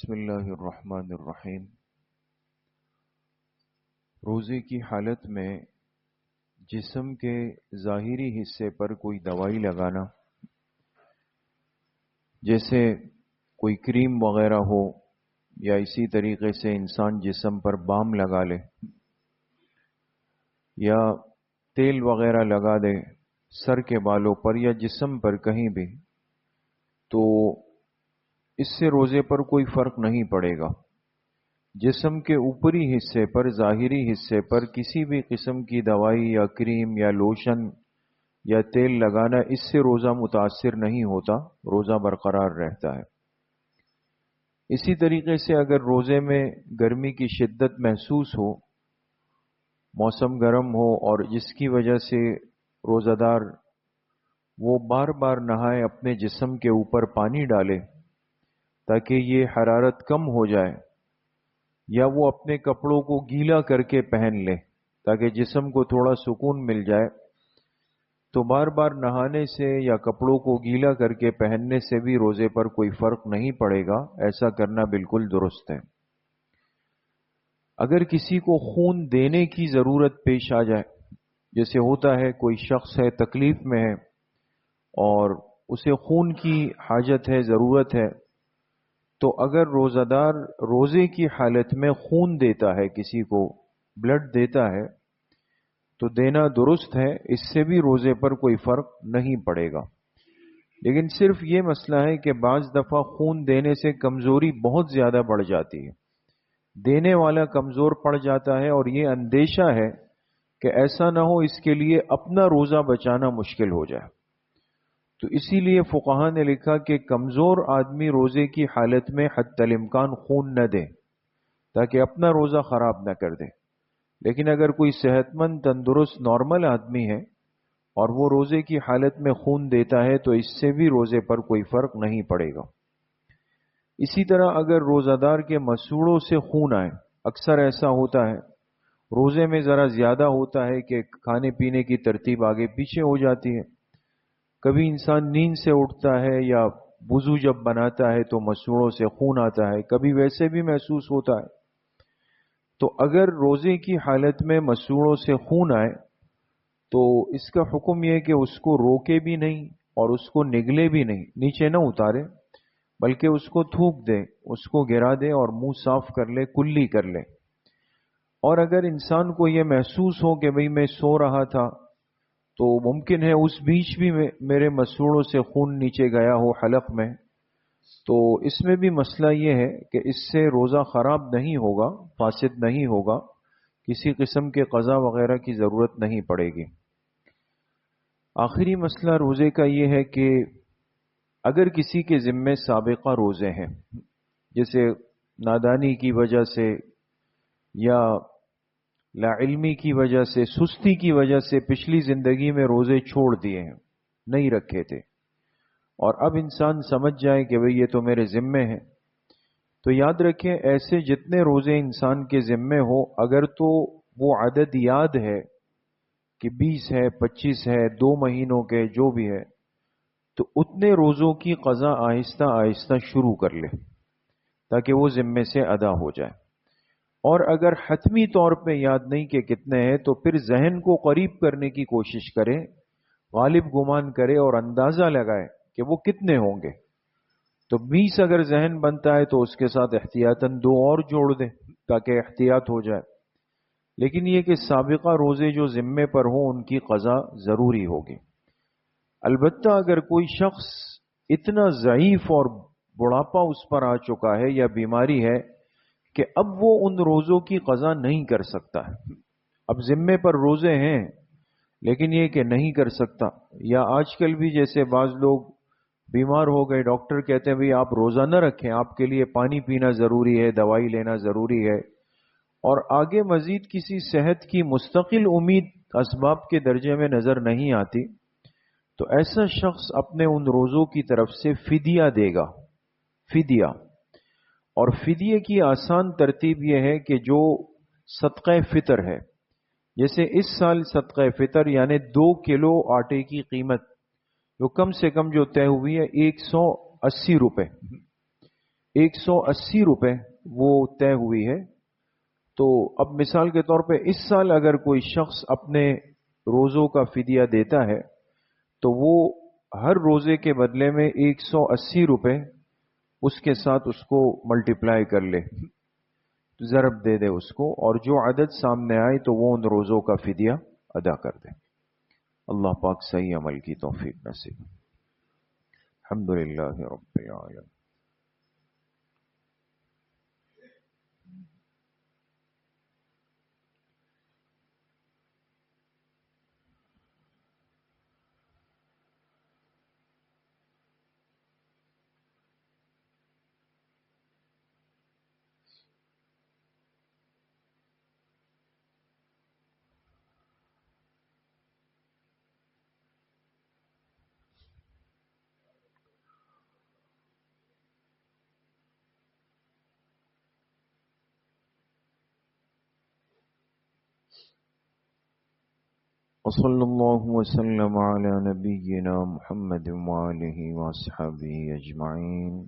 بسم اللہ الرحمن الرحیم۔ روزے کی حالت میں جسم کے ظاہری حصے پر کوئی دوائی لگانا، جیسے کوئی کریم وغیرہ ہو یا اسی طریقے سے انسان جسم پر بام لگا لے یا تیل وغیرہ لگا دے سر کے بالوں پر یا جسم پر کہیں بھی، تو اس سے روزے پر کوئی فرق نہیں پڑے گا۔ جسم کے اوپری حصے پر، ظاہری حصے پر کسی بھی قسم کی دوائی یا کریم یا لوشن یا تیل لگانا، اس سے روزہ متاثر نہیں ہوتا، روزہ برقرار رہتا ہے۔ اسی طریقے سے اگر روزے میں گرمی کی شدت محسوس ہو، موسم گرم ہو اور جس کی وجہ سے روزہ دار وہ بار بار نہائے، اپنے جسم کے اوپر پانی ڈالے تاکہ یہ حرارت کم ہو جائے، یا وہ اپنے کپڑوں کو گیلا کر کے پہن لے تاکہ جسم کو تھوڑا سکون مل جائے، تو بار بار نہانے سے یا کپڑوں کو گیلا کر کے پہننے سے بھی روزے پر کوئی فرق نہیں پڑے گا۔ ایسا کرنا بالکل درست ہے۔ اگر کسی کو خون دینے کی ضرورت پیش آ جائے، جیسے ہوتا ہے کوئی شخص ہے تکلیف میں ہے اور اسے خون کی حاجت ہے، ضرورت ہے، تو اگر روزہ دار روزے کی حالت میں خون دیتا ہے، کسی کو بلڈ دیتا ہے، تو دینا درست ہے، اس سے بھی روزے پر کوئی فرق نہیں پڑے گا۔ لیکن صرف یہ مسئلہ ہے کہ بعض دفعہ خون دینے سے کمزوری بہت زیادہ بڑھ جاتی ہے، دینے والا کمزور پڑ جاتا ہے، اور یہ اندیشہ ہے کہ ایسا نہ ہو اس کے لیے اپنا روزہ بچانا مشکل ہو جائے، تو اسی لیے فقہاء نے لکھا کہ کمزور آدمی روزے کی حالت میں حتی الامکان خون نہ دے تاکہ اپنا روزہ خراب نہ کر دے۔ لیکن اگر کوئی صحت مند، تندرست، نارمل آدمی ہے اور وہ روزے کی حالت میں خون دیتا ہے، تو اس سے بھی روزے پر کوئی فرق نہیں پڑے گا۔ اسی طرح اگر روزہ دار کے مسوڑوں سے خون آئے، اکثر ایسا ہوتا ہے، روزے میں ذرا زیادہ ہوتا ہے کہ کھانے پینے کی ترتیب آگے پیچھے ہو جاتی ہے، کبھی انسان نیند سے اٹھتا ہے یا وضو جب بناتا ہے تو مسوڑوں سے خون آتا ہے، کبھی ویسے بھی محسوس ہوتا ہے، تو اگر روزے کی حالت میں مسوڑوں سے خون آئے تو اس کا حکم یہ ہے کہ اس کو روکے بھی نہیں اور اس کو نگلے بھی نہیں، نیچے نہ اتارے، بلکہ اس کو تھوک دے، اس کو گرا دے اور منہ صاف کر لے، کلی کر لے۔ اور اگر انسان کو یہ محسوس ہو کہ بھئی میں سو رہا تھا تو ممکن ہے اس بیچ بھی میرے مسوڑوں سے خون نیچے گیا ہو حلق میں، تو اس میں بھی مسئلہ یہ ہے کہ اس سے روزہ خراب نہیں ہوگا، فاسد نہیں ہوگا، کسی قسم کے قضا وغیرہ کی ضرورت نہیں پڑے گی۔ آخری مسئلہ روزے کا یہ ہے کہ اگر کسی کے ذمے سابقہ روزے ہیں، جیسے نادانی کی وجہ سے یا لا علمی کی وجہ سے، سستی کی وجہ سے پچھلی زندگی میں روزے چھوڑ دیے ہیں، نہیں رکھے تھے، اور اب انسان سمجھ جائے کہ بھئی یہ تو میرے ذمے ہیں، تو یاد رکھیں ایسے جتنے روزے انسان کے ذمے ہو، اگر تو وہ عدد یاد ہے کہ 20 ہے، 25 ہے، 2 مہینوں کے جو بھی ہے، تو اتنے روزوں کی قضا آہستہ آہستہ شروع کر لے تاکہ وہ ذمے سے ادا ہو جائے۔ اور اگر حتمی طور پہ یاد نہیں کہ کتنے ہیں، تو پھر ذہن کو قریب کرنے کی کوشش کرے، غالب گمان کرے اور اندازہ لگائے کہ وہ کتنے ہوں گے، تو 20 اگر ذہن بنتا ہے تو اس کے ساتھ احتیاطاً 2 اور جوڑ دے تاکہ احتیاط ہو جائے۔ لیکن یہ کہ سابقہ روزے جو ذمے پر ہوں ان کی قضا ضروری ہوگی۔ البتہ اگر کوئی شخص اتنا ضعیف اور بڑھاپا اس پر آ چکا ہے یا بیماری ہے کہ اب وہ ان روزوں کی قضا نہیں کر سکتا ہے، اب ذمے پر روزے ہیں لیکن یہ کہ نہیں کر سکتا، یا آج کل بھی جیسے بعض لوگ بیمار ہو گئے، ڈاکٹر کہتے ہیں بھئی آپ روزہ نہ رکھیں، آپ کے لیے پانی پینا ضروری ہے، دوائی لینا ضروری ہے، اور آگے مزید کسی صحت کی مستقل امید اسباب کے درجے میں نظر نہیں آتی، تو ایسا شخص اپنے ان روزوں کی طرف سے فدیہ دے گا، فدیہ۔ اور فدیے کی آسان ترتیب یہ ہے کہ جو صدقہ فطر ہے، جیسے اس سال صدقہ فطر یعنی 2 کلو آٹے کی قیمت جو کم سے کم جو طے ہوئی ہے 180 روپے، 180 روپے وہ طے ہوئی ہے. تو اب مثال کے طور پہ اس سال اگر کوئی شخص اپنے روزوں کا فدیہ دیتا ہے تو وہ ہر روزے کے بدلے میں 180 روپے اس کے ساتھ اس کو ملٹیپلائی کر لے، ضرب دے دے اس کو، اور جو عدد سامنے آئے تو وہ ان روزوں کا فدیہ ادا کر دے. اللہ پاک صحیح عمل کی توفیق نصیب. الحمدللہ رب العالمین. وصلی اللہ وسلم علی نبینا محمد وآلہ وصحبہ اجمعین.